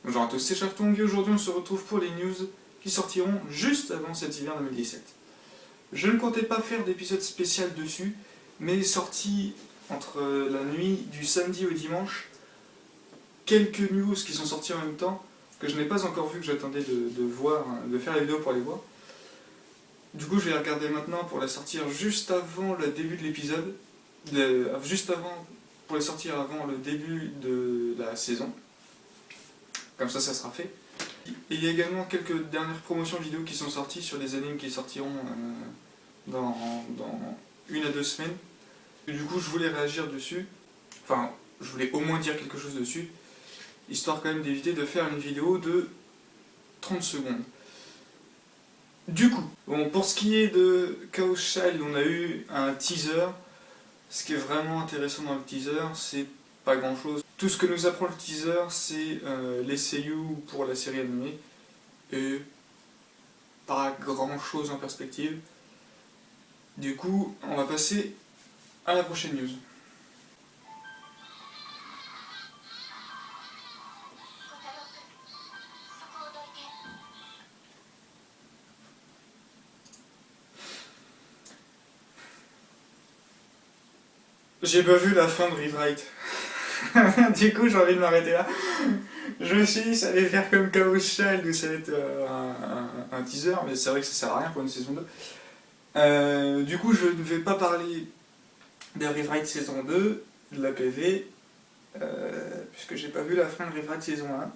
Bonjour à tous, c'est Chaftung et aujourd'hui on se retrouve pour les news qui sortiront juste avant cet hiver 2017. Je ne comptais pas faire d'épisode spécial dessus, mais sorti entre la nuit du samedi au dimanche, quelques news qui sont sorties en même temps, que je n'ai pas encore vu, que j'attendais de voir, de faire la vidéo pour les voir. Du coup je vais les regarder maintenant pour la sortir juste avant le début de l'épisode, juste avant, pour les sortir avant le début de la saison. Comme ça sera fait. Et il y a également quelques dernières promotions vidéo qui sont sorties sur des animes qui sortiront dans 1 à 2 semaines. Et du coup, je voulais réagir dessus. Enfin, je voulais au moins dire quelque chose dessus, histoire quand même d'éviter de faire une vidéo de 30 secondes. Du coup, bon, pour ce qui est de Chaos Child, on a eu un teaser. Ce qui est vraiment intéressant dans le teaser, c'est pas grand chose. Tout ce que nous apprend le teaser, c'est les seiyuu pour la série animée, et pas grand chose en perspective. Du coup, on va passer à la prochaine news. J'ai pas vu la fin de Rewrite. Du coup, j'ai envie de m'arrêter là. Je me suis dit, ça allait faire comme Chaos Child ou ça allait être un teaser, mais c'est vrai que ça sert à rien pour une saison 2. Du coup, je ne vais pas parler de Rewrite saison 2, de la PV, puisque j'ai pas vu la fin de Rewrite saison 1.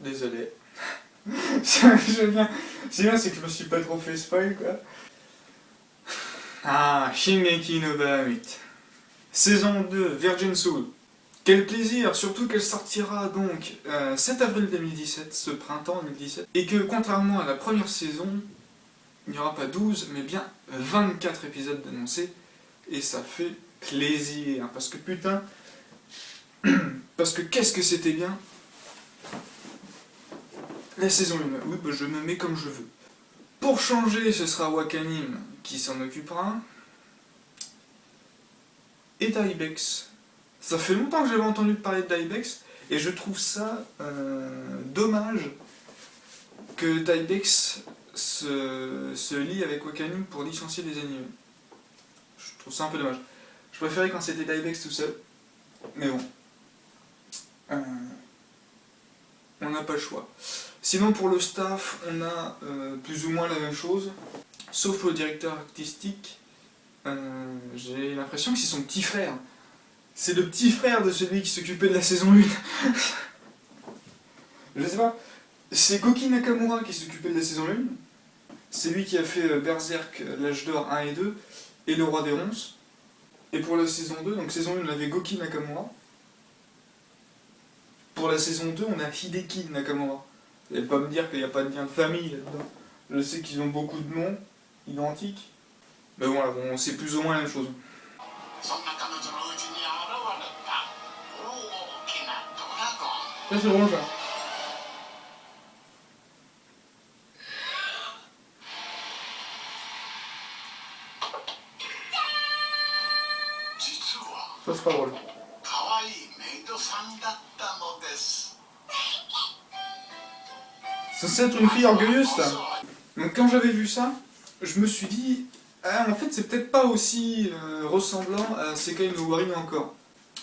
Désolé. C'est bien, c'est que je me suis pas trop fait spoil, quoi. Ah, Shingeki no Bahamut. Saison 2, Virgin Soul. Quel plaisir, surtout qu'elle sortira donc 7 avril 2017, ce printemps 2017, et que contrairement à la première saison, il n'y aura pas 12, mais bien 24 épisodes d'annoncés, et ça fait plaisir, parce que putain, parce que qu'est-ce que c'était bien la saison 1. Oui, bah je me mets comme je veux. Pour changer, ce sera Wakanim qui s'en occupera, et Daibex. Ça fait longtemps que j'avais entendu parler de Daibex, et je trouve ça dommage que Daibex se lie avec Wakanim pour licencier des animés. Je trouve ça un peu dommage. Je préférais quand c'était Daibex tout seul, mais bon. On n'a pas le choix. Sinon pour le staff, on a plus ou moins la même chose, sauf pour le directeur artistique. J'ai l'impression que c'est son petit frère. C'est le petit frère de celui qui s'occupait de la saison 1. Je sais pas. C'est Koki Nakamura qui s'occupait de la saison 1. C'est lui qui a fait Berserk, l'âge d'or 1 et 2, et le roi des ronces. Et pour la saison 2, donc saison 1 on avait Goki Nakamura. Pour la saison 2 on a Hideki Nakamura. Vous n'allez pas me dire qu'il n'y a pas de lien de famille là-dedans. Je sais qu'ils ont beaucoup de noms identiques. Mais voilà, bon, c'est plus ou moins la même chose. Ça c'est bon ça. Ça c'est pas drôle. C'est censé être une fille orgueilleuse ça. Donc quand j'avais vu ça, je me suis dit, ah, en fait c'est peut-être pas aussi ressemblant à Sekai no Wari no encore.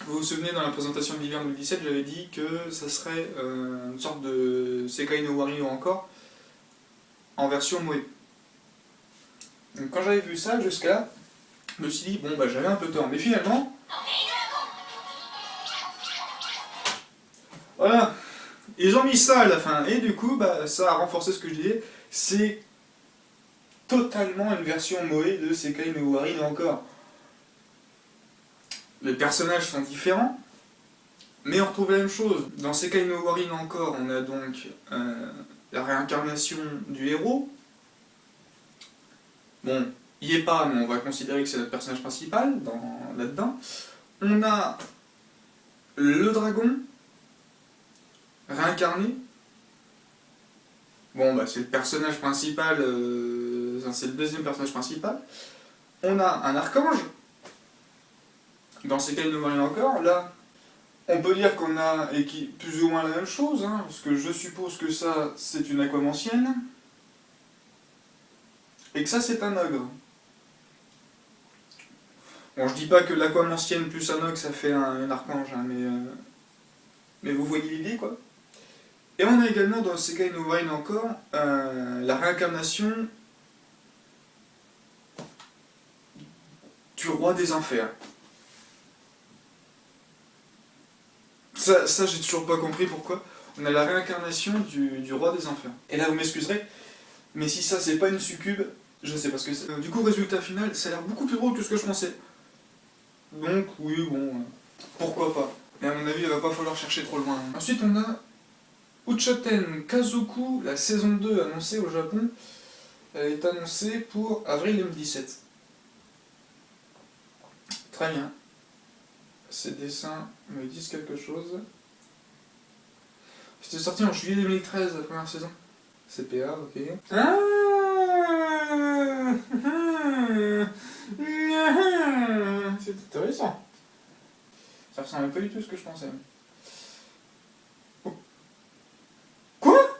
Vous vous souvenez, dans la présentation de l'hiver 2017, j'avais dit que ça serait une sorte de Sekai no Wari no encore en version moe. Donc quand j'avais vu ça jusqu'à là, je me suis dit, bon bah j'avais un peu tort, mais finalement... Voilà, ils ont mis ça à la fin, et du coup, bah, ça a renforcé ce que je disais, c'est totalement une version moe de Sekai no Wari no encore. Les personnages sont différents, mais on retrouve la même chose. Dans Sekai no Wari no encore, on a donc la réincarnation du héros. Bon, il n'y est pas, mais on va considérer que c'est notre personnage principal là-dedans. On a le dragon réincarné. Bon, bah c'est le personnage principal, c'est le deuxième personnage principal. On a un archange. Dans Sekai no Wari no encore, là, On peut dire qu'on a plus ou moins la même chose, hein, parce que je suppose que ça, c'est une aquamantienne, et que ça, c'est un ogre. Bon, je dis pas que l'aquamantienne plus un ogre, ça fait un archange, hein, mais vous voyez l'idée, quoi. Et on a également dans Sekai no Wine encore la réincarnation du roi des enfers. Ça j'ai toujours pas compris pourquoi. On a la réincarnation du roi des enfers. Et là vous m'excuserez, mais si ça c'est pas une succube, je sais pas ce que c'est. Du coup résultat final, ça a l'air beaucoup plus drôle que ce que je pensais. Donc oui bon, pourquoi pas. Mais à mon avis il va pas falloir chercher trop loin. Ensuite on a Uchoten Kazoku, la saison 2 annoncée au Japon. Elle est annoncée pour avril 2017. Très bien. Ces dessins me disent quelque chose. C'était sorti en juillet 2013, la première saison. CPA, ok. Ah c'est intéressant. Ça ressemble pas du tout à ce que je pensais. Quoi?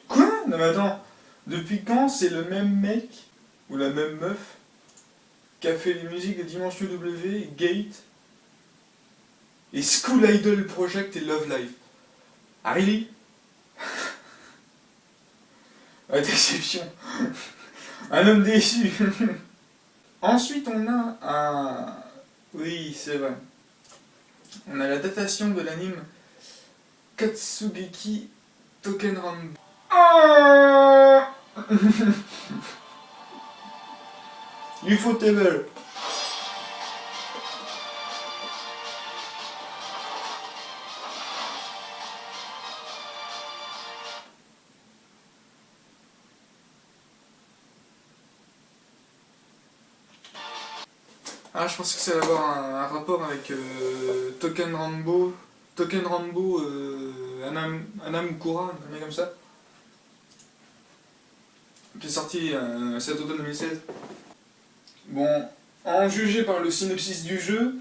Quoi? Non mais attends. Depuis quand c'est le même mec, ou la même meuf, qui a fait les musiques de Dimension W, Gate, et School Idol Project et Love Live? Ah, really? Ah, déception. Un homme déçu. Ensuite, on a un... Oui, c'est vrai. On a la datation de l'anime Katsugeki Tokenran. Ah Ufotable. Ah, je pensais que ça allait avoir un rapport avec Token Rambo, Anamukura, un truc comme ça, qui est sorti cet automne 2016. Bon, en juger par le synopsis du jeu,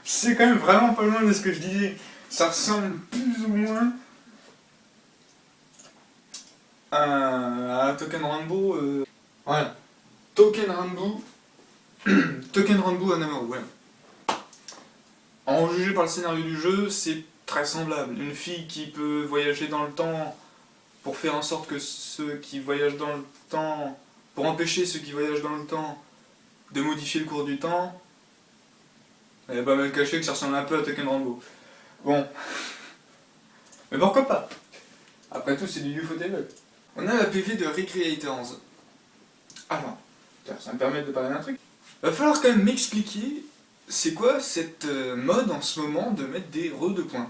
c'est quand même vraiment pas loin de ce que je disais. Ça ressemble plus ou moins à Token Rambo. Voilà. Token Rambo. Token Rambo Anamaru, voilà. En juger par le scénario du jeu, c'est très semblable. Une fille qui peut voyager dans le temps pour faire en sorte que ceux qui voyagent dans le temps, pour empêcher ceux qui voyagent dans le temps de modifier le cours du temps. Elle est pas mal caché que ça ressemble un peu à Token Rambo. Bon. Mais pourquoi pas? Après tout, c'est du Ufotable. On a la PV de Recreators. Alors, ça me permet de parler d'un truc. Va falloir quand même m'expliquer c'est quoi cette mode en ce moment de mettre des re de points.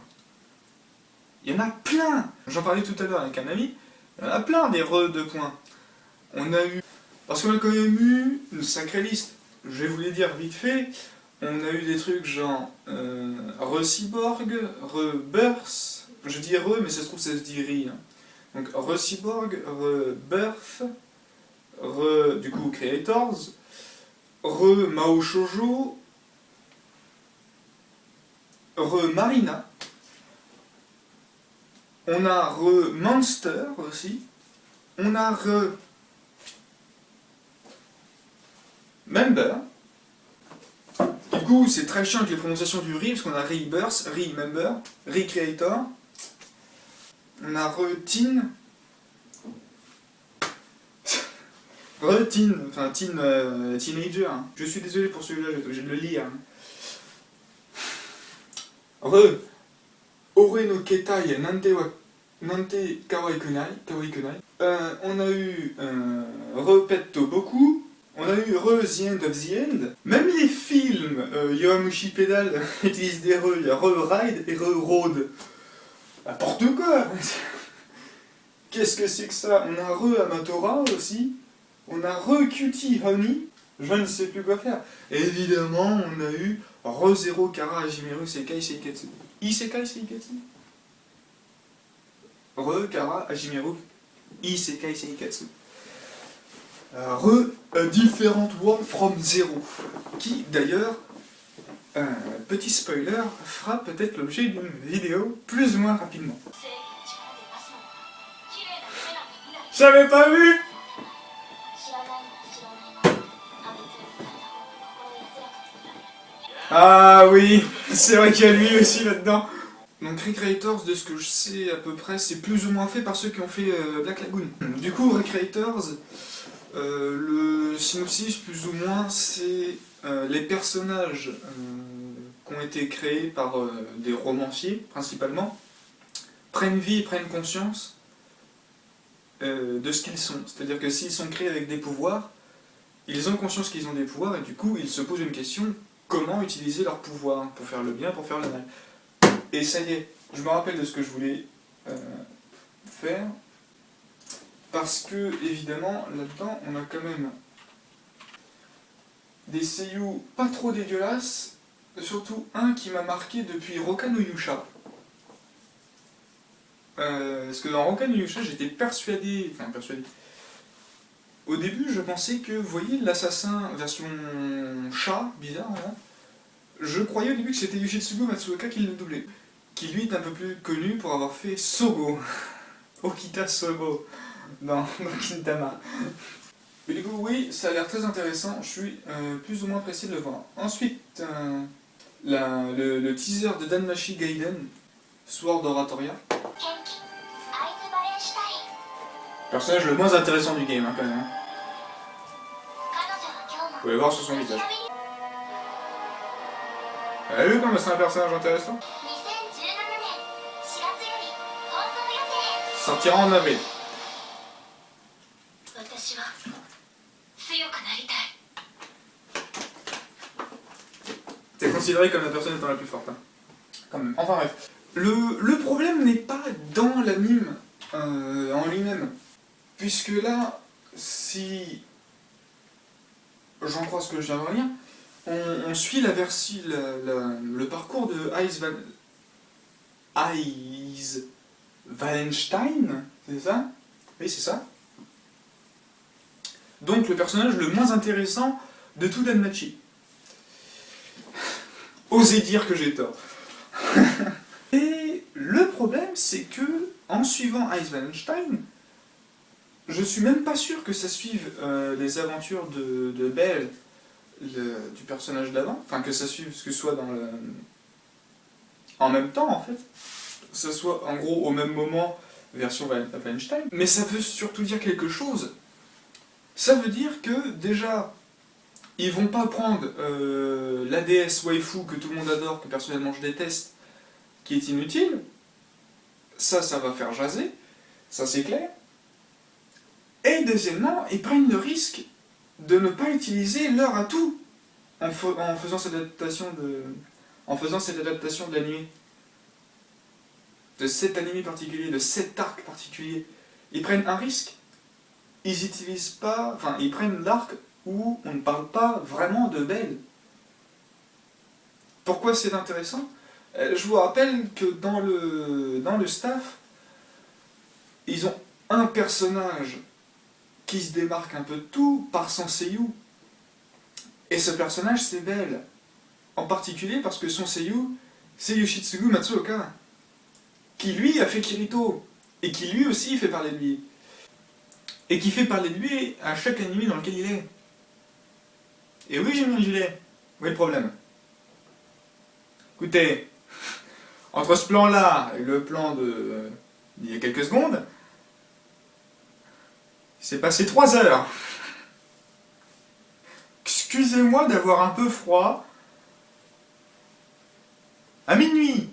Il y en a plein. J'en parlais tout à l'heure avec un ami. Il y en a plein des re de points. On a eu... Parce qu'on a quand même eu une sacrée liste. Je vais vous les dire vite fait. On a eu des trucs genre Re-Cyborg, Re-Birth. Je dis Re, mais ça se trouve ça se dit Ri. Hein. Donc Re-Cyborg, Re-Birth, du coup Creators, Re-Mao Shoujo, Re-Marina. On a Re-Monster aussi. On a Re-Member. Du coup, c'est très chiant avec les prononciations du Re, parce qu'on a Rebirth, Remember, Recreator. On a Re-Teen. Re-Teen, enfin Teenager. Hein. Je suis désolé pour celui-là, j'ai obligé de le lire. Hein. Ore no Ketai Nante Kawaii Kunai. On a eu Repetto Boku. On a eu The End of the End. Même les films Yowamushi Pedal utilisent des re. Il y a Ride et Road. N'importe quoi. Qu'est-ce que c'est que ça? On a Amatora aussi. On a Cutie Honey. Je ne sais plus quoi faire. Et évidemment, on a eu Zero Kara Hajimeru Sekai Seiketsu. Isekai Seiketsu. Kara Hajimeru Isekai Seiketsu. A Different World from Zero, qui d'ailleurs, petit spoiler, fera peut-être l'objet d'une vidéo plus ou moins rapidement. J'avais pas vu! Ah oui, c'est vrai qu'il y a lui aussi là-dedans. Donc Recreators, de ce que je sais à peu près, c'est plus ou moins fait par ceux qui ont fait Black Lagoon. Du coup, Recreators, le synopsis plus ou moins, c'est les personnages qui ont été créés par des romanciers principalement, prennent vie et prennent conscience de ce qu'ils sont. C'est-à-dire que s'ils sont créés avec des pouvoirs, ils ont conscience qu'ils ont des pouvoirs et du coup ils se posent une question, comment utiliser leurs pouvoirs pour faire le bien, pour faire le mal. Et ça y est, je me rappelle de ce que je voulais faire, parce que évidemment là-dedans on a quand même des seiyuu pas trop dégueulasses, surtout un qui m'a marqué depuis Roka no Yusha. Parce que dans Roka no Yusha j'étais persuadé. Au début je pensais que, vous voyez l'assassin version chat, bizarre là, je croyais au début que c'était Yoshitsugu Matsuoka qui le doublait. Qui lui est un peu plus connu pour avoir fait Sogo. Okita Sogo dans Gintama. Mais du coup oui, ça a l'air très intéressant, je suis plus ou moins pressé de le voir. Ensuite, le teaser de Danmachi Gaiden, Sword Oratoria. Personnage le moins intéressant du game, hein, quand même. Vous pouvez voir sur son visage. Elle a vu comme c'est un personnage intéressant. Sortira en avril. C'est considéré comme la personne étant la plus forte. Hein. Quand même. Enfin bref. Le problème n'est pas dans l'anime en lui-même. Puisque là, si j'en crois ce que je viens de lire, on suit le parcours de Ice Wallenstein, c'est ça? Oui, c'est ça. Donc le personnage le moins intéressant de tout Danmachi. Osez dire que j'ai tort. Et le problème, c'est que, en suivant Ice Wallenstein, je suis même pas sûr que ça suive les aventures de Belle, du personnage d'avant, enfin que ça suive ce que soit dans le... en même temps en fait, que ça soit en gros au même moment version Wallenstein, mais ça veut surtout dire quelque chose. Ça veut dire que déjà ils vont pas prendre la déesse waifu que tout le monde adore, que personnellement je déteste, qui est inutile, ça va faire jaser, ça c'est clair. Et deuxièmement, ils prennent le risque de ne pas utiliser leur atout en faisant cette adaptation de l'anime. De cet anime particulier, de cet arc particulier. Ils prennent un risque. Ils utilisent pas... Enfin, ils prennent l'arc où on ne parle pas vraiment de Belle. Pourquoi c'est intéressant? Je vous rappelle que dans le staff, ils ont un personnage qui se démarque un peu de tout par son seiyuu. Et ce personnage, c'est Belle. En particulier parce que son seiyuu, c'est Yoshitsugu Matsuoka, qui lui a fait Kirito, et qui lui aussi fait parler de lui. Et qui fait parler de lui à chaque anime dans lequel il est. Et oui, j'ai mis un gilet. Où est le problème? Écoutez, entre ce plan-là et le plan d'il y a quelques secondes, il s'est passé 3 heures. Excusez-moi d'avoir un peu froid. À minuit.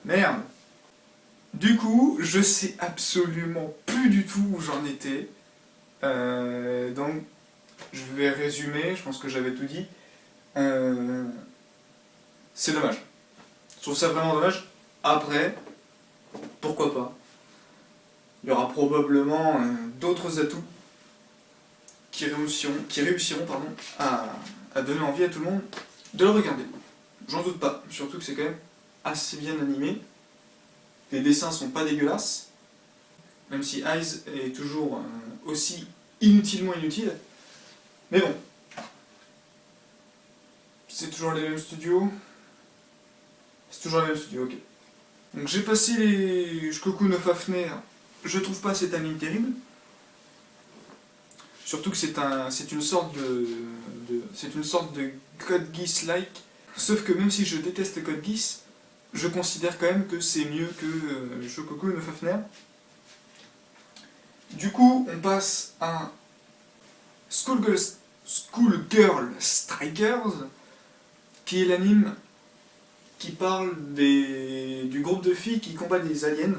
Merde. Du coup, je sais absolument plus du tout où j'en étais. Donc, je vais résumer, je pense que j'avais tout dit. C'est dommage. Je trouve ça vraiment dommage. Après, pourquoi pas? Il y aura probablement d'autres atouts qui réussiront à donner envie à tout le monde de le regarder. J'en doute pas, surtout que c'est quand même assez bien animé. Les dessins sont pas dégueulasses, même si Eyes est toujours aussi inutilement inutile. Mais bon. C'est toujours les mêmes studios. C'est toujours les mêmes studios, ok. Donc j'ai passé les Shikoku no Fafner. Je trouve pas cet anime terrible. Surtout que c'est une sorte de Code Geass-like. Sauf que même si je déteste Code Geass, je considère quand même que c'est mieux que Shikoku no Fafner. Du coup, on passe à Schoolgirl Strikers, qui est l'anime qui parle du groupe de filles qui combattent des aliens.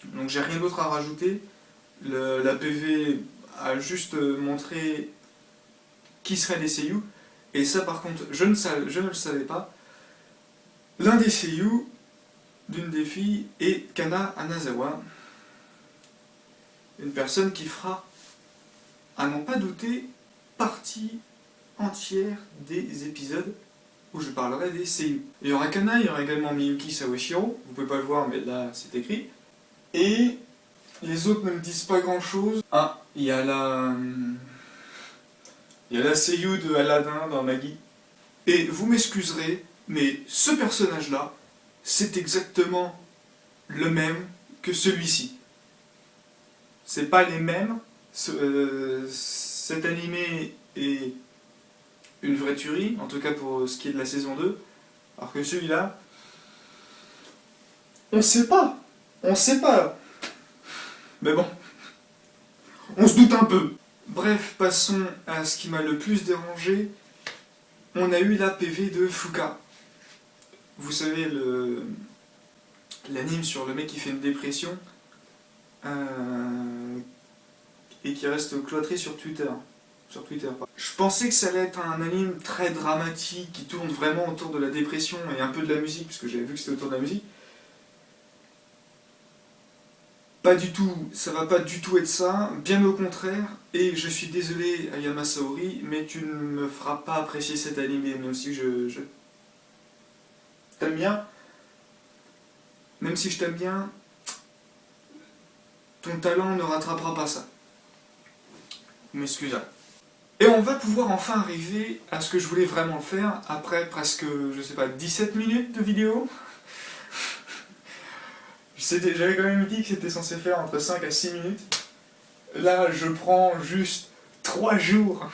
Donc j'ai rien d'autre à rajouter. La PV a juste montré qui seraient les seiyuu. Et ça par contre, je ne le savais pas. L'un des seiyuu d'une des filles est Kana Anazawa. Une personne qui fera, à n'en pas douter, partie entière des épisodes où je parlerai des seiyuu. Il y aura Kana, il y aura également Miyuki Sawashiro, vous pouvez pas le voir mais là c'est écrit. Et les autres ne me disent pas grand chose. Ah, il y a la seiyuu de Aladdin dans Maggie. Et vous m'excuserez, mais ce personnage-là, c'est exactement le même que celui-ci. C'est pas les mêmes. Cet animé est une vraie tuerie, en tout cas pour ce qui est de la saison 2. Alors que celui-là, on sait pas. On sait pas. Mais bon, on se doute un peu. Bref, passons à ce qui m'a le plus dérangé. On a eu la PV de Fuka. Vous savez, l'anime sur le mec qui fait une dépression et qui reste cloîtré sur Twitter. Je pensais que ça allait être un anime très dramatique, qui tourne vraiment autour de la dépression et un peu de la musique, parce que j'avais vu que c'était autour de la musique. Pas du tout, ça va pas du tout être ça, bien au contraire, et je suis désolé Ayama Saori, mais tu ne me feras pas apprécier cet animé, même si je t'aime bien. Même si je t'aime bien, ton talent ne rattrapera pas ça. M'excusez. Et on va pouvoir enfin arriver à ce que je voulais vraiment faire, après presque, je sais pas, 17 minutes de vidéo. J'avais quand même dit que c'était censé faire entre 5 à 6 minutes. Là, je prends juste 3 jours.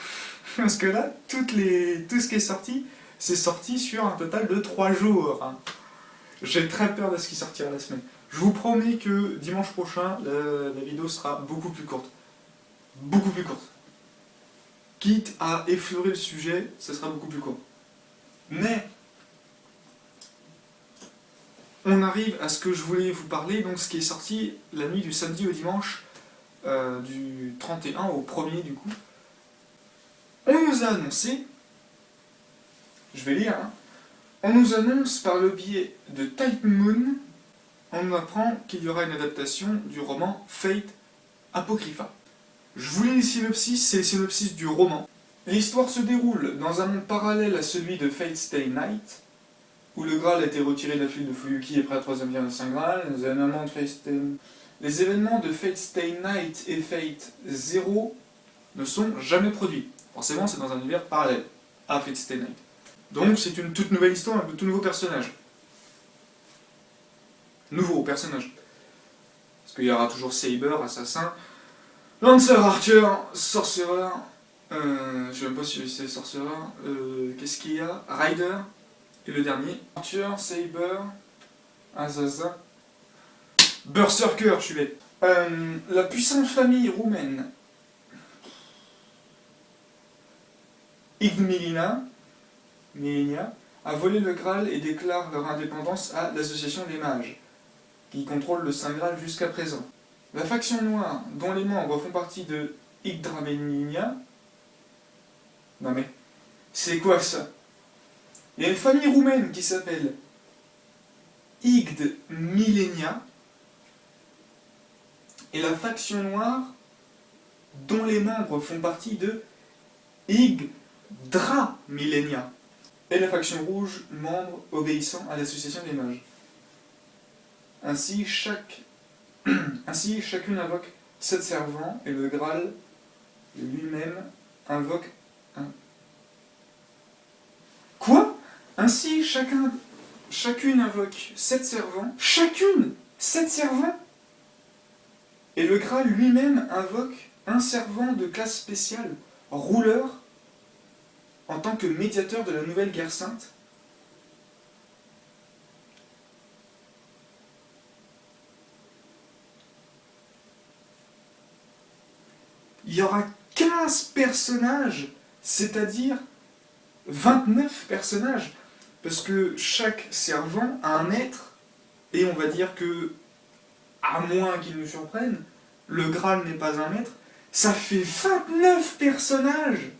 Parce que là, tout ce qui est sorti, c'est sorti sur un total de 3 jours. J'ai très peur de ce qui sortira la semaine. Je vous promets que dimanche prochain, la vidéo sera beaucoup plus courte. Beaucoup plus courte. Quitte à effleurer le sujet, ça sera beaucoup plus court. Mais on arrive à ce que je voulais vous parler, donc ce qui est sorti la nuit du samedi au dimanche, du 31 au 1er du coup. On nous a annoncé, je vais lire, hein, on nous annonce par le biais de Type Moon, on nous apprend qu'il y aura une adaptation du roman Fate Apocrypha. Je vous lis le synopsis, c'est le synopsis du roman. L'histoire se déroule dans un monde parallèle à celui de Fate Stay Night, où le Graal a été retiré de la file de Fuyuki et prêt à la troisième guerre de Saint Graal. Les événements de Fate Stay Night et Fate Zero ne sont jamais produits. Forcément, c'est dans un univers parallèle à Fate Stay Night. Donc, c'est une toute nouvelle histoire, un tout nouveau personnage. Nouveau personnage. Parce qu'il y aura toujours Saber, assassin, Lancer Archer, Sorcerer, je sais même pas si c'est Sorcerer, qu'est-ce qu'il y a, Rider, et le dernier, Archer, Saber, Assassin, Berserker, je suis bête. La puissante famille roumaine Igdmilina a volé le Graal et déclare leur indépendance à l'Association des Mages, qui contrôle le Saint Graal jusqu'à présent. La faction noire, dont les membres font partie de Yggdramelia... Non mais, c'est quoi ça? Il y a une famille roumaine qui s'appelle Yggdramelia, et la faction noire, dont les membres font partie de Yggdramelia, et la faction rouge, membre obéissant à l'association des mages. Ainsi, chacune invoque 7 servants, et le Graal lui-même invoque un... Quoi? Ainsi, chacune invoque 7 servants. Chacune 7 servants. Et le Graal lui-même invoque un servant de classe spéciale, rouleur, en tant que médiateur de la nouvelle guerre sainte. Il y aura 15 personnages, c'est-à-dire 29 personnages, parce que chaque servant a un être, et on va dire que, à moins qu'il nous surprenne, le Graal n'est pas un maître, ça fait 29 personnages.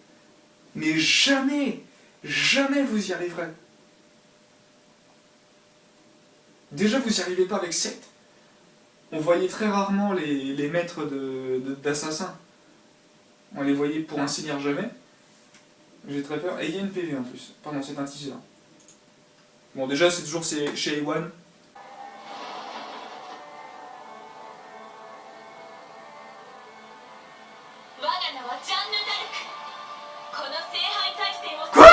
Mais jamais, jamais vous y arriverez. Déjà, vous n'y arrivez pas avec 7. On voyait très rarement les maîtres d'assassins. On les voyait pour ainsi dire jamais. J'ai très peur. Et il y a une PV en plus. Pardon, c'est un teaser. Bon, déjà, c'est toujours chez A1. Quoi?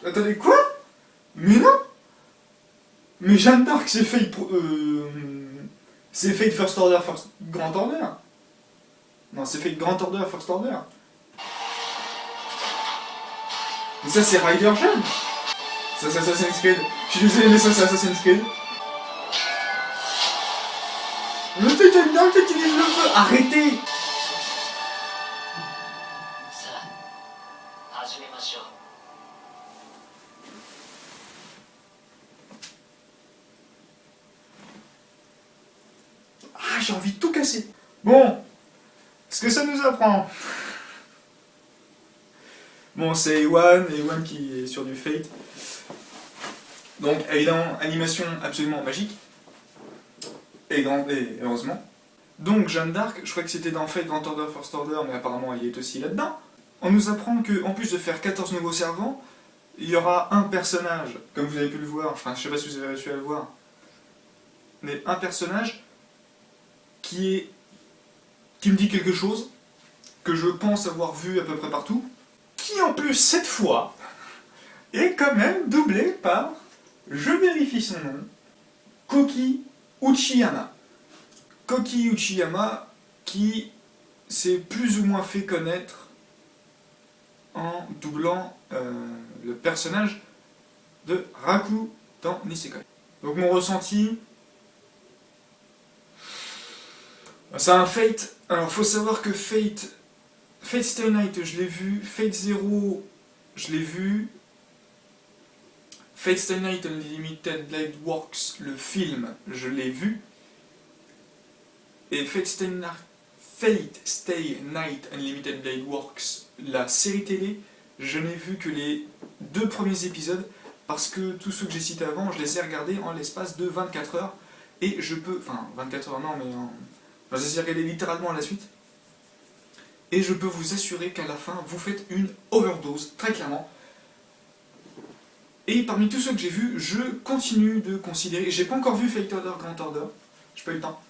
Attendez, quoi? Mais non! Mais Jeanne d'Arc, c'est Fate c'est Fate First Order, Grand Order. Non, c'est Fate Grand Order, First Order. Mais ça, c'est Rider Jeanne. Ça, c'est Assassin's Creed. Je suis désolé, mais ça, c'est Assassin's Creed. Mais t'es Jeanne d'Arc qui utilise le feu. Arrêtez! Ah, j'ai envie de tout casser. Bon, ce que ça nous apprend. Bon, c'est A1 qui est sur du Fate. Donc, évidemment, animation absolument magique. Et heureusement. Donc, Jeanne d'Arc, je crois que c'était dans Fate Grand Order, First Order, mais apparemment elle est aussi là-dedans. On nous apprend qu'en plus de faire 14 nouveaux servants, il y aura un personnage, comme vous avez pu le voir, enfin, je sais pas si vous avez réussi à le voir, mais un personnage qui me dit quelque chose, que je pense avoir vu à peu près partout, qui en plus, cette fois, est quand même doublé par, je vérifie son nom, Koki Uchiyama. Koki Uchiyama, qui s'est plus ou moins fait connaître en doublant le personnage de Raku dans Nisekoi. Donc mon ressenti, c'est un Fate. Alors faut savoir que Fate Stay Night je l'ai vu, Fate Zero je l'ai vu, Fate Stay Night Unlimited Blade Works, le film, je l'ai vu, et Fate Stay Night Unlimited Blade Works, la série télé, je n'ai vu que les 2 premiers épisodes, parce que tous ceux que j'ai cités avant, je les ai regardés en l'espace de 24 heures, et je peux, enfin 24 heures non, mais je les ai regardés littéralement à la suite, et je peux vous assurer qu'à la fin, vous faites une overdose, très clairement. Et parmi tous ceux que j'ai vus, je continue de considérer, j'ai pas encore vu Fate Order Grand Order, j'ai pas eu le temps,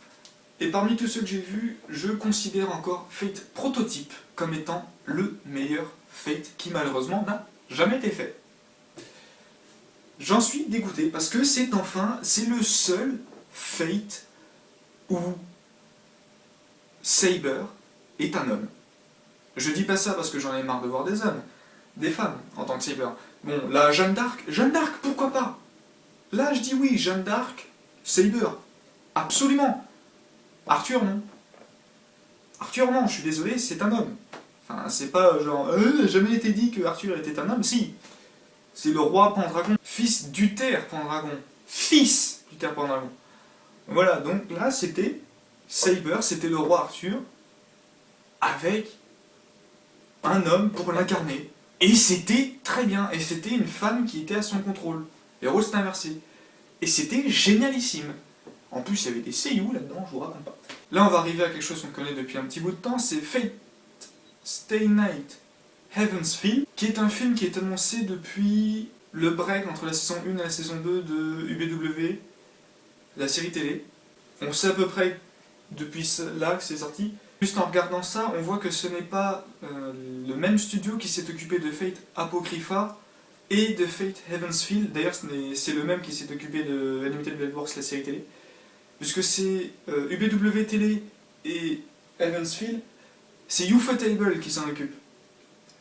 et parmi tous ceux que j'ai vus, je considère encore Fate Prototype comme étant le meilleur Fate qui malheureusement n'a jamais été fait. J'en suis dégoûté parce que c'est le seul Fate où Saber est un homme. Je dis pas ça parce que j'en ai marre de voir des hommes, des femmes en tant que Saber. Bon, là, Jeanne d'Arc, pourquoi pas? Là, je dis oui, Jeanne d'Arc, Saber, absolument. Arthur, non. Arthur, non, je suis désolé, c'est un homme. Enfin, c'est pas genre, jamais été dit que Arthur était un homme, si. C'est le roi Pendragon, fils d'Uther Pendragon. Fils d'Uther Pendragon. Voilà, donc là, c'était Saber, c'était le roi Arthur, avec un homme pour l'incarner. Et c'était très bien, et c'était une femme qui était à son contrôle. Les rôles s'étaient inversés. Et c'était génialissime. En plus, il y avait des seiyuu là-dedans, je vous raconte pas. Là, on va arriver à quelque chose qu'on connaît depuis un petit bout de temps, c'est Fate Stay Night Heaven's Feel, qui est un film qui est annoncé depuis le break entre la saison 1 et la saison 2 de UBW, la série télé. On sait à peu près depuis là que c'est sorti. Juste en regardant ça, on voit que ce n'est pas le même studio qui s'est occupé de Fate Apocrypha et de Fate Heavensfield. D'ailleurs, c'est le même qui s'est occupé de Animated Blade Works, la série télé. Puisque c'est UBW Télé et Heavensfield, c'est Ufotable qui s'en occupe.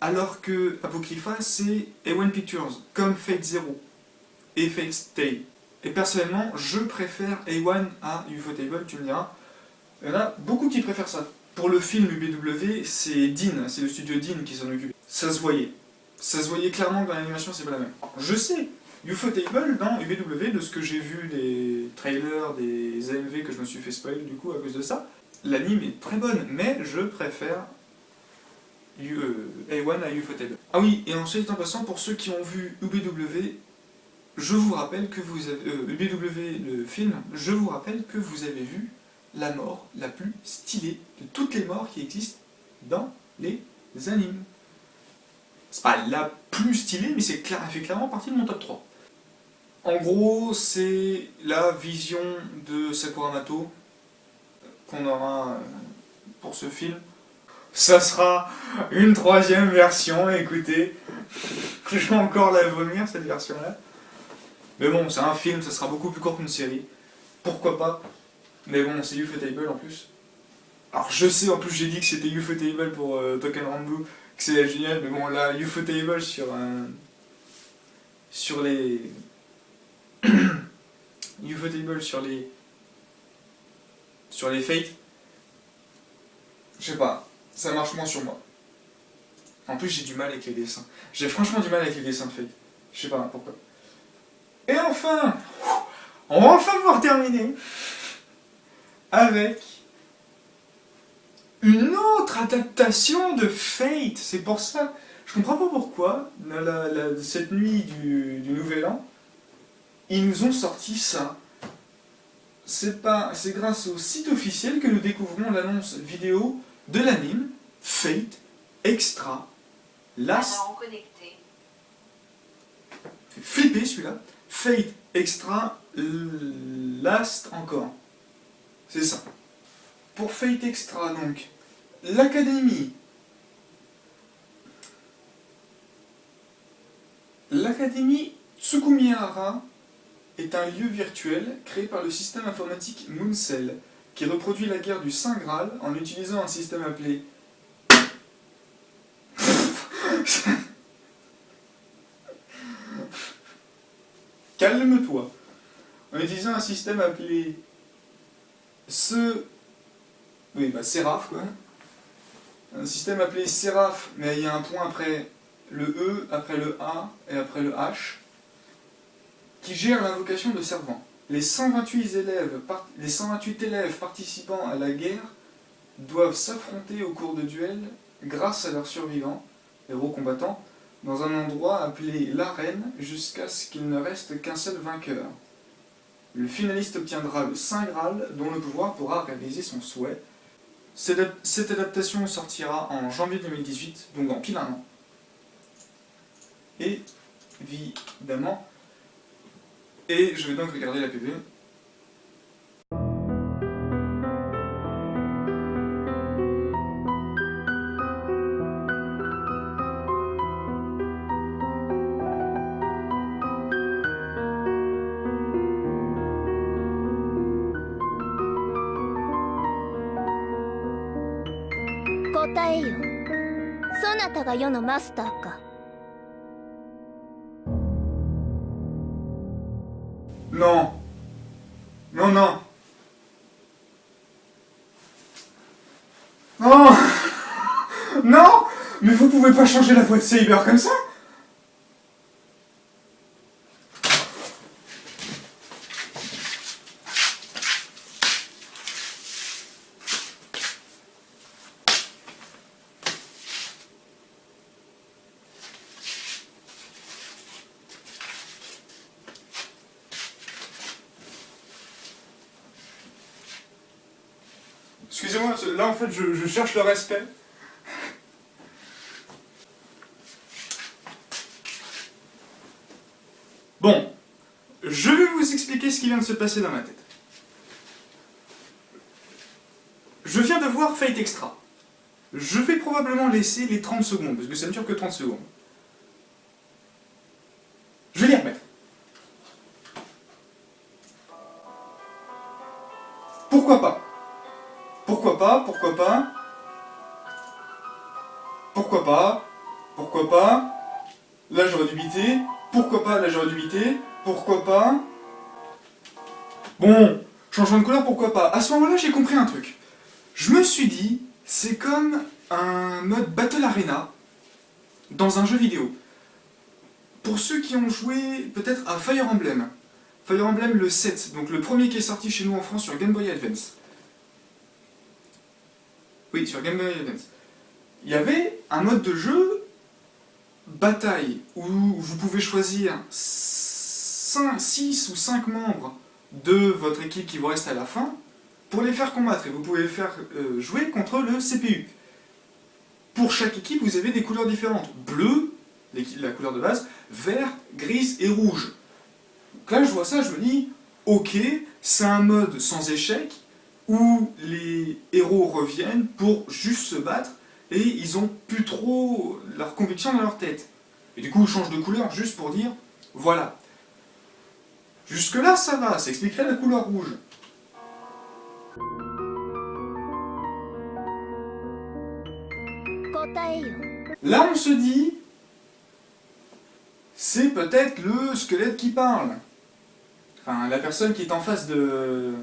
Alors que Apocrypha, c'est A1 Pictures, comme Fate Zero et Fate Stay. Et personnellement, je préfère A1 à Ufotable, tu me diras. Il y en a beaucoup qui préfèrent ça. Pour le film UBW, c'est Dean, c'est le studio Dean qui s'en occupe. Ça se voyait. Ça se voyait clairement que dans l'animation, c'est pas la même. Je sais, Ufotable, dans UBW, de ce que j'ai vu des trailers, des AMV que je me suis fait spoil du coup à cause de ça, l'anime est très bonne, mais je préfère A1 à Ufotable. Ah oui, et ensuite en passant, pour ceux qui ont vu UBW, je vous rappelle que vous avez... UBW, le film, je vous rappelle que vous avez vu la mort la plus stylée de toutes les morts qui existent dans les animes. C'est pas la plus stylée, mais elle fait clairement partie de mon top 3. En gros, c'est la vision de Sakuramato qu'on aura pour ce film. Ça sera une troisième version, écoutez. Je vais encore la vomir, cette version-là. Mais bon, c'est un film, ça sera beaucoup plus court qu'une série. Pourquoi pas? Mais bon, c'est Ufotable en plus. Alors je sais, en plus j'ai dit que c'était Ufotable pour Token Ranbu, que c'est génial, mais bon là, Ufotable sur les... Ufotable sur les Fate, je sais pas, ça marche moins sur moi. En plus j'ai du mal avec les dessins. J'ai franchement du mal avec les dessins de Fate. Je sais pas pourquoi. Et enfin, on va enfin pouvoir terminer avec une autre adaptation de Fate. C'est pour ça, je comprends pas pourquoi, cette nuit du Nouvel An, ils nous ont sorti ça. C'est grâce au site officiel que nous découvrons l'annonce vidéo de l'anime Fate Extra Last... fait flipper celui-là. Fate Extra Last encore. C'est ça. Pour Fate Extra, donc, l'Académie Tsukumihara est un lieu virtuel créé par le système informatique Mooncell, qui reproduit la guerre du Saint Graal en utilisant un système appelé... Calme-toi. En utilisant un système appelé... Seraph, quoi. Un système appelé Seraph, mais il y a un point après le E, après le A et après le H, qui gère l'invocation de servants. Les 128 élèves participant à la guerre doivent s'affronter au cours de duels grâce à leurs survivants, héros combattants, dans un endroit appelé l'arène jusqu'à ce qu'il ne reste qu'un seul vainqueur. Le obtiendra le Saint Graal, dont le pouvoir pourra réaliser son souhait. Cette adaptation sortira en janvier 2018, donc dans pile un an. Évidemment. Et je vais donc regarder la PV. Non. Non, non. Non. Non. Mais vous pouvez pas changer la voix de Saber comme ça. Excusez-moi, là en fait je cherche le respect. Bon, je vais vous expliquer ce qui vient de se passer dans ma tête. Je viens de voir voir Fate Extra. Je vais probablement laisser les 30 secondes, parce que ça ne dure que 30 secondes. Je vais les remettre. Pourquoi pas? Pourquoi pas? Pourquoi pas? Pourquoi pas? Pourquoi pas? Là j'aurais dû biter. Pourquoi pas? Là j'aurais dû biter. Pourquoi pas? Bon, changement de couleur, pourquoi pas? À ce moment-là, j'ai compris un truc. Je me suis dit, c'est comme un mode Battle Arena dans un jeu vidéo. Pour ceux qui ont joué peut-être à Fire Emblem le 7, donc le premier qui est sorti chez nous en France sur Game Boy Advance. Oui, sur Game Boy Advance. Il y avait un mode de jeu bataille où vous pouvez choisir 6 ou 5 membres de votre équipe qui vous reste à la fin pour les faire combattre et vous pouvez faire jouer contre le CPU. Pour chaque équipe, vous avez des couleurs différentes. Bleu, la couleur de base, vert, grise et rouge. Donc là, je vois ça, je me dis, ok, c'est un mode sans échec où les héros reviennent pour juste se battre et ils ont plus trop leur conviction dans leur tête. Et du coup, ils changent de couleur juste pour dire, voilà. Jusque-là, ça va, ça expliquerait la couleur rouge. Là, on se dit, c'est peut-être le squelette qui parle. Enfin, la personne qui est en face de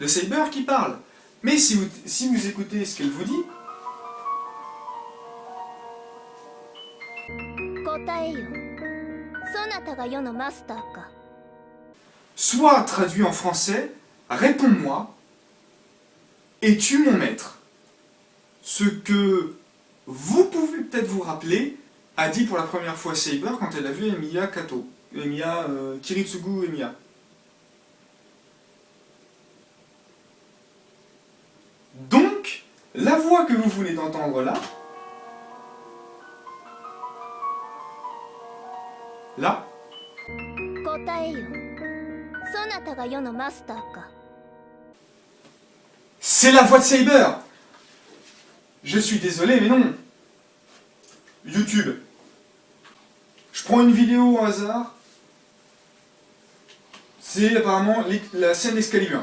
Saber qui parle. Mais si vous écoutez ce qu'elle vous dit, soit traduit en français, réponds-moi, es-tu mon maître? Ce que vous pouvez peut-être vous rappeler, a dit pour la première fois Saber quand elle a vu Emiya Kato. Kiritsugu Emiya. Donc, la voix que vous venez d'entendre là, c'est la voix de Saber. Je suis désolé, mais non. YouTube. Je prends une vidéo au hasard. C'est apparemment la scène d'Excalibur.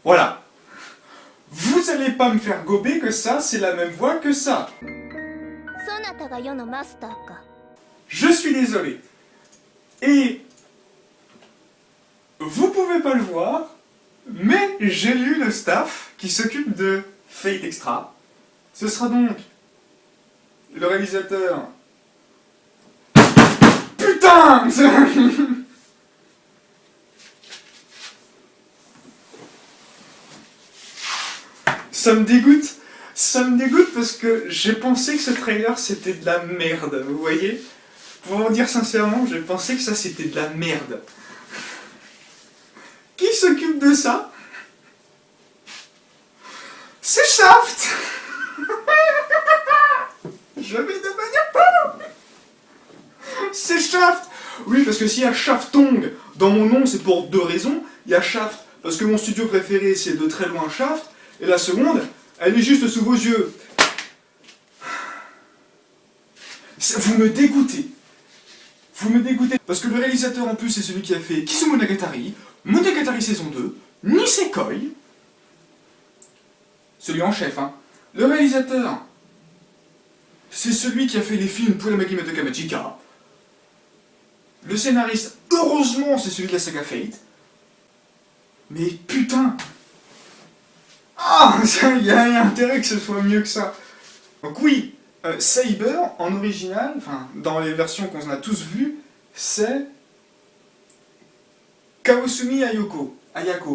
Voilà. Vous allez pas me faire gober que ça, c'est la même voix que ça. Je suis désolé. Et vous pouvez pas le voir, mais j'ai lu le staff qui s'occupe de Fate Extra. Ce sera donc le réalisateur... Putain Ça me dégoûte parce que j'ai pensé que ce trailer c'était de la merde, vous voyez? Pour vous dire sincèrement, j'ai pensé que ça c'était de la merde. Qui s'occupe de ça? C'est Shaft. Je vais devenir pauvre. C'est Shaft. Oui, parce que s'il y a Shaftong dans mon nom, c'est pour deux raisons. Il y a Shaft, parce que mon studio préféré c'est de très loin Shaft. Et la seconde, elle est juste sous vos yeux. Vous me dégoûtez. Vous me dégoûtez. Parce que le réalisateur en plus c'est celui qui a fait Kisumonogatari, Monogatari saison 2, Nisekoi. Celui en chef, hein. Le réalisateur, c'est celui qui a fait les films pour la Makimoto Kamachika. Le scénariste, heureusement, c'est celui de la saga Fate. Mais putain! Ah! Il y a intérêt que ce soit mieux que ça. Donc oui, Saber, en original, enfin, dans les versions qu'on a tous vues, c'est Kawasumi Ayako,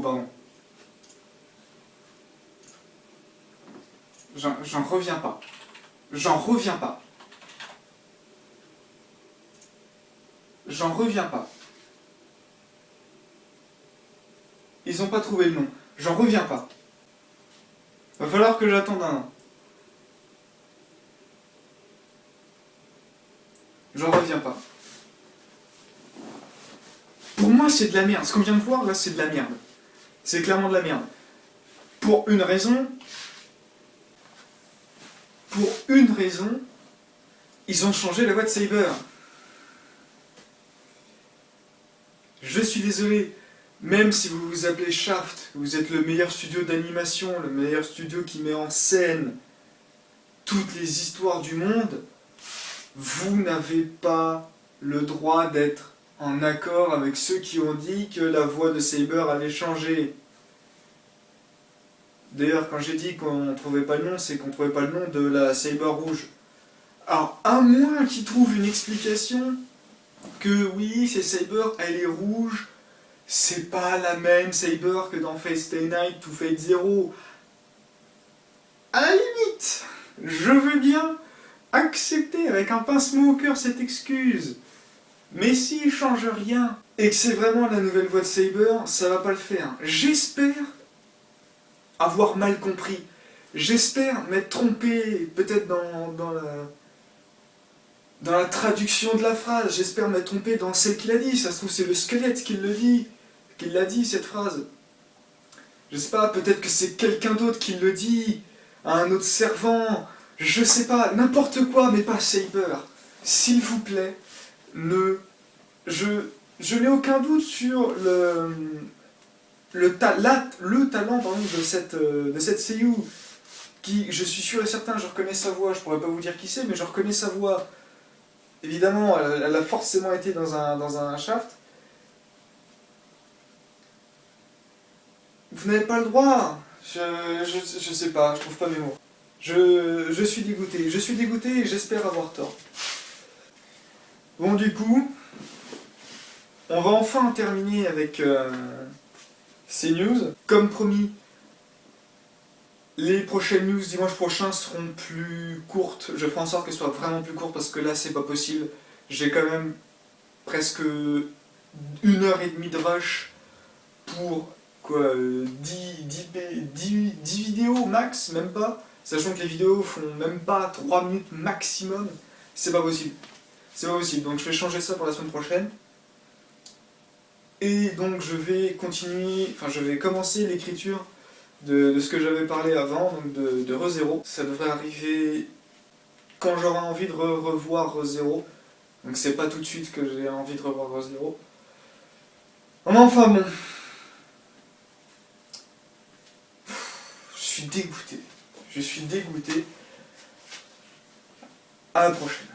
pardon. J'en reviens pas. J'en reviens pas. J'en reviens pas. Ils ont pas trouvé le nom. J'en reviens pas. Va falloir que j'attende un an. J'en reviens pas. Pour moi, c'est de la merde. Ce qu'on vient de voir, là, c'est de la merde. C'est clairement de la merde. Pour une raison... Ils ont changé la voix de Saber. Je suis désolé, même si vous vous appelez Shaft, vous êtes le meilleur studio d'animation, le meilleur studio qui met en scène toutes les histoires du monde, vous n'avez pas le droit d'être en accord avec ceux qui ont dit que la voix de Saber allait changer. D'ailleurs, quand j'ai dit qu'on ne trouvait pas le nom, c'est qu'on ne trouvait pas le nom de la Saber rouge. Alors, à moins qu'ils trouvent une explication que oui, c'est Saber, elle est rouge, c'est pas la même Saber que dans Fate Stay Night ou Fate Zero. À la limite, je veux bien accepter avec un pincement au cœur cette excuse. Mais s'il change rien et que c'est vraiment la nouvelle voix de Saber, ça va pas le faire. J'espère avoir mal compris. J'espère m'être trompé, peut-être dans la traduction de la phrase. J'espère m'être trompé dans celle qu'il a dit. Ça se trouve, c'est le squelette qui le dit, qui l'a dit, cette phrase. Je sais pas, peut-être que c'est quelqu'un d'autre qui le dit, à un autre servant. Je sais pas, n'importe quoi, mais pas Saber. S'il vous plaît, je n'ai aucun doute sur le talent de cette seiyuu, qui, je suis sûr et certain, je reconnais sa voix, je pourrais pas vous dire qui c'est, mais je reconnais sa voix. Évidemment, elle a forcément été dans un Shaft. Vous n'avez pas le droit. Je sais pas, je trouve pas mes mots. Je suis dégoûté et j'espère avoir tort. Bon, du coup, on va enfin terminer avec ces news. Comme promis, les prochaines news dimanche prochain seront plus courtes. Je ferai en sorte qu'elles soient vraiment plus courtes parce que là, c'est pas possible. J'ai quand même presque 1h30 de rush pour quoi, 10 vidéos max, même pas. Sachant que les vidéos font même pas 3 minutes maximum. C'est pas possible. C'est pas possible. Donc je vais changer ça pour la semaine prochaine. Et donc je vais commencer l'écriture de ce que j'avais parlé avant, donc de ReZero. Ça devrait arriver quand j'aurai envie de revoir ReZero. Donc c'est pas tout de suite que j'ai envie de revoir ReZero. Enfin bon. Je suis dégoûté. À la prochaine.